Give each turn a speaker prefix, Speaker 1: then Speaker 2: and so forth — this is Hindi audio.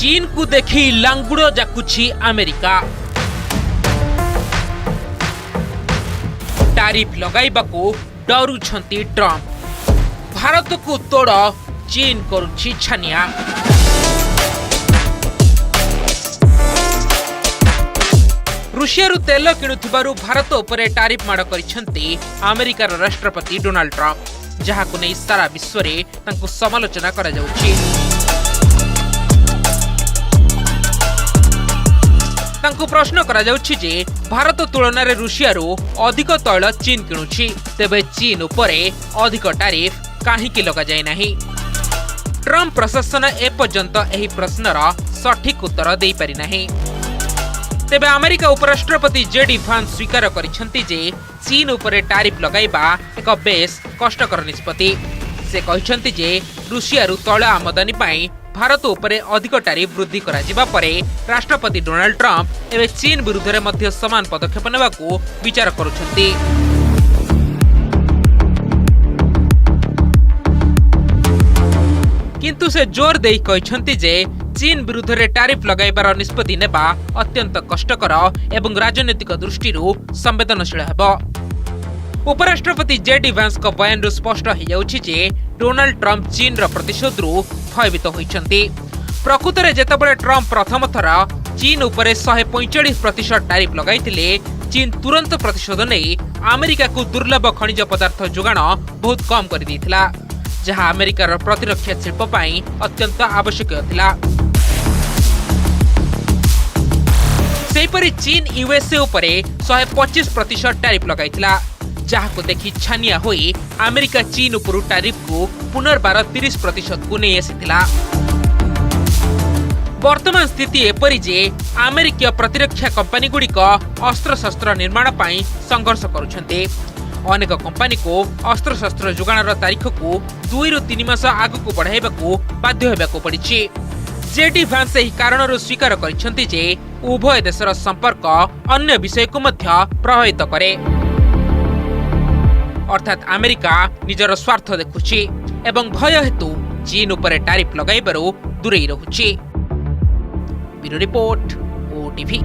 Speaker 1: चीन को देखी लांगुड़ जाकुछि अमेरिका। टैरिफ लगाइबाकू डरुछंती ट्रंप। भारत को तोड़ चीन करुछि छानिया। रुषिया तेल किणुथिबारु भारत उपरे टैरिफ माड़ करिसेंती अमेरिकार राष्ट्रपति डोनाल्ड ट्रंप, जहाकु नै सारा विश्व रे तांकु समालोचना करा जाउछि। तांकु प्रश्न करा जाउछि जे भारत तुलना रे रुषिया रो अधिक तैल चीन किणुछि, तेबे चीन उपरे अधिक टैरिफ काहेकि लगा जाय नाही। ट्रंप प्रशासन एपर्यंत एही प्रश्नर सठिक उत्तर देई पारि नाही। तेबे अमेरिका उपराष्ट्रपति जेडी वांस स्वीकार करिसेंती जे चीन उपरे टैरिफ लगाइबा एक बेस कष्टकर निष्पत्ति। से कहिसेंती जे रुषिया रु तैल आमदानी पाई भारत उपरे अधिक टैरिफ वृद्धि करा जिबा परे राष्ट्रपति डोनाल्ड ट्रंप एवं चीन विरुद्ध रे मध्य समान पदक्षेप नेबाकू विचार करुछंती। किंतु से जोर देई कहिसेंती जे चीन विरुद्ध रे टैरिफ लगाइबार निष्पत्ति नेबा अत्यंत कष्टकर एवं राजनीतिक दृष्टिरू संवेदनशील हेबो। उपराष्ट्रपति जेडी वांस को बयान रु स्पष्ट हो जाउछि जे डोनाल्ड ट्रंप चीन रो प्रतिशोध रु भयभीत होइछंती। प्रकृत रे जेतेबेले ट्रंप प्रथम थर चीन उपरे 145% टैरिफ लगाइतिले, चीन तुरंत प्रतिशोध नै अमेरिका को दुर्लभ खनिज पदार्थ जोगाण बहुत कम कर दिथिला, जहां अमेरिकार प्रतिरक्षा शिल्प पई अत्यंत आवश्यक थिला। सेहीपरि चीन यूएसए उपरे 125% टैरिफ लगाइतिला, जहाको देखि छानिया होई अमेरिका चीन उपरु टैरिफ को पुनर्बार 30% को नै आसीतिला। वर्तमान स्थिति एपरि जे अमेरिकीय प्रतिरक्षा कंपनी गुड़िक अस्त्र शस्त्र निर्माण पई संघर्ष करुछन्ते। अनेक कंपनी को अस्त्र शस्त्र जोगाणर तारीख को 2 रु 3 मास आगु बढ़ाइबाकू बाध्य हेबाकू पड़िछि। जेडी वांस एही कारणरू स्वीकार करिसेंती जे उभय देशर संपर्क अन्य विषय को मध्य प्रभावित करे, अर्थात अमेरिका निजर स्वार्थ देखुछि एवं भय हेतु चीन उपरे टैरिफ लगाइबारु दूरेई रहुछि। Bureau report, OTV.